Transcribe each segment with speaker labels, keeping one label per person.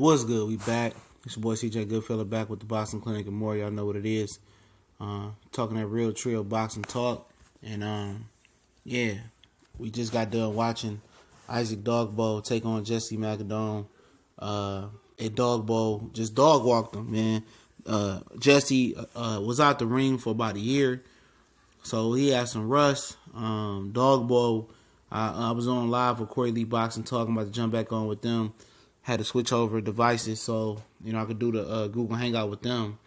Speaker 1: What's good? We back. It's your boy CJ Goodfella back with the Boxing Clinic and more. Y'all know what it is. Talking that real trio boxing talk. And yeah, we just got done watching Issac Dogboe take on Jessie Magdaleno. At Dogboe just dog walked him, man. Jessie was out the ring for about a year, so he had some rust. Dogboe, I was on live with Corey Lee Boxing talking about to jump back on with them. Had to switch over devices so I could do the Google Hangout with them.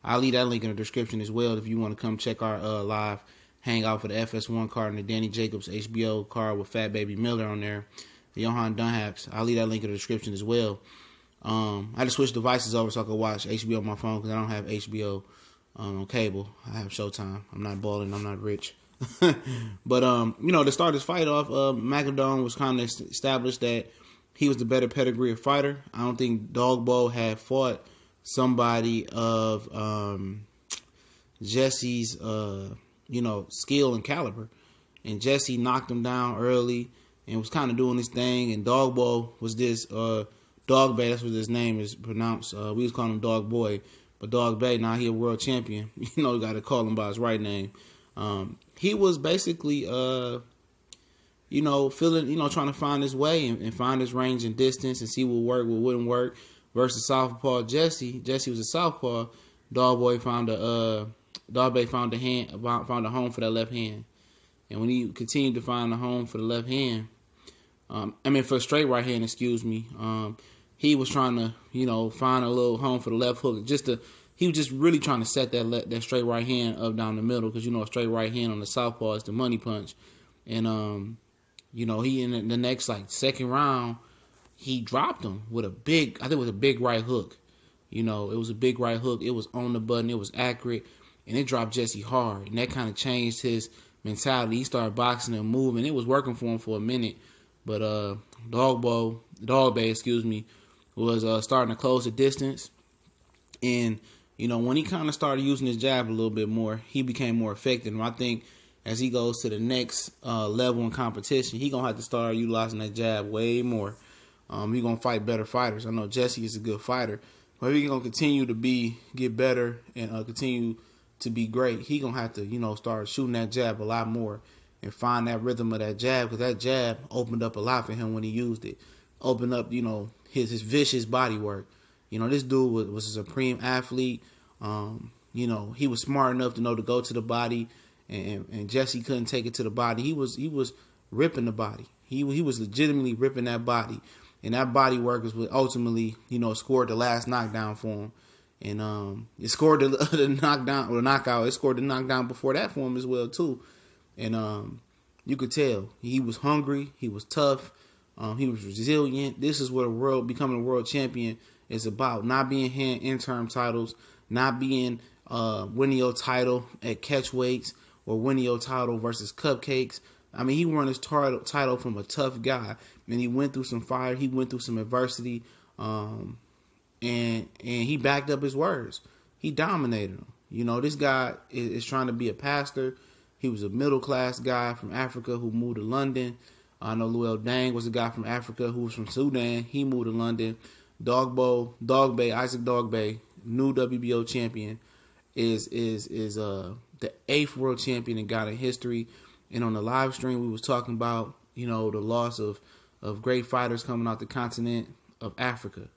Speaker 1: I'll leave that link in the description as well if you want to come check our live hangout for the FS1 card and the Danny Jacobs HBO card with Fat Baby Miller on there, the Johan Dunhaps. I'll leave that link in the description as well. I had to switch devices over so I could watch HBO on my phone because I don't have HBO on cable. I have Showtime. I'm not balling. I'm not rich. But to start this fight off, Magdaleno was kind of established that he was the better pedigree of fighter. I don't think Dogboe had fought somebody of Jessie's skill and caliber. And Jessie knocked him down early and was kind of doing his thing. And Dogboe was this Dogboe, that's what his name is pronounced. We was calling him Dogboe, but Dogboe, now he a world champion. You got to call him by his right name. He was basically trying to find his way and find his range and distance and see what worked, what wouldn't work. Versus southpaw Jessie. Jessie was a southpaw. Dogboe found a home for that left hand. And when he continued to find a home for the left hand, for a straight right hand, he was trying to, find a little home for the left hook. He was just really trying to set that straight right hand up down the middle because a straight right hand on the southpaw is the money punch. And he in the next second round, he dropped him with a big right hook. It was a big right hook. It was on the button. It was accurate. And it dropped Jessie hard. And that kind of changed his mentality. He started boxing and moving. It was working for him for a minute. But Dogboe, was starting to close the distance. And, when he kind of started using his jab a little bit more, he became more effective. And I think as he goes to the next level in competition, he's going to have to start utilizing that jab way more. He's going to fight better fighters. I know Jessie is a good fighter, but he's going to continue to get better and continue to be great. He's going to have to, start shooting that jab a lot more and find that rhythm of that jab because that jab opened up a lot for him when he used it. Opened up, his vicious body work. This dude was a supreme athlete. He was smart enough to know to go to the body. And Jessie couldn't take it to the body. He was ripping the body. He was legitimately ripping that body. And that body work is what ultimately, scored the last knockdown for him. And it scored the knockdown or the knockout. It scored the knockdown before that for him as well too. And you could tell he was hungry. He was tough. He was resilient. This is what becoming a world champion is about. Not being hand interim titles. Not being winning your title at catch weights. Or winning your title versus cupcakes. He won his title from a tough guy. And he went through some fire. He went through some adversity. And he backed up his words. He dominated him. This guy is trying to be a pastor. He was a middle-class guy from Africa who moved to London. I know Luel Dang was a guy from Africa who was from Sudan. He moved to London. Dogboe, Issac Dogboe, new WBO champion, is the 8th world champion in Ghana history. And on the live stream, we was talking about, the loss of great fighters coming out the continent of Africa.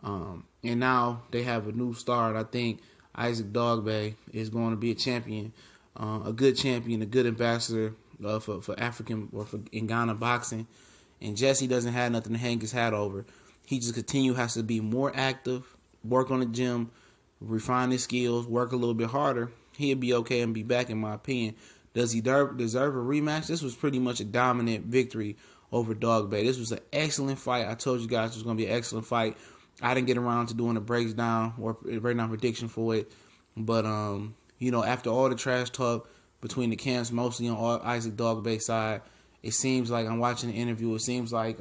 Speaker 1: And now they have a new star. And I think Issac Dogboe is going to be a champion, a good ambassador for African or in Ghana boxing. And Jessie doesn't have nothing to hang his hat over. He just has to be more active, work on the gym, refine his skills, work a little bit harder. He'll be okay and be back, in my opinion. Does he deserve a rematch? This was pretty much a dominant victory over Dogboe. This was an excellent fight. I told you guys it was going to be an excellent fight. I didn't get around to doing a breakdown prediction for it. But, after all the trash talk between the camps, mostly on Issac Dogboe's side, it seems like I'm watching the interview. It seems like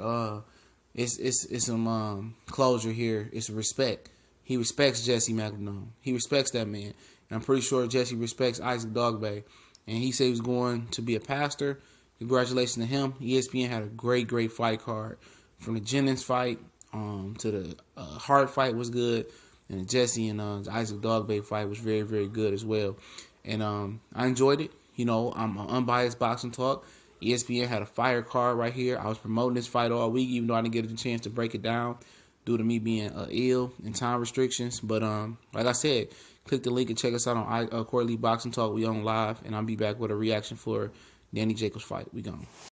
Speaker 1: it's some closure here. It's respect. He respects Jessie Magdaleno. He respects that man. And I'm pretty sure Jessie respects Issac Dogboe. And he said he was going to be a pastor. Congratulations to him. ESPN had a great fight card. From the Jennings fight to the Hart fight was good, and the Jessie and Issac Dogboe fight was very, very good as well. And I enjoyed it. You know, I'm an unbiased boxing talk. ESPN had a fire card right here. I was promoting this fight all week, even though I didn't get a chance to break it down due to me being ill and time restrictions. But like I said, click the link and check us out on Quarterly Boxing Talk. We on live, and I'll be back with a reaction for Danny Jacobs fight. We gone.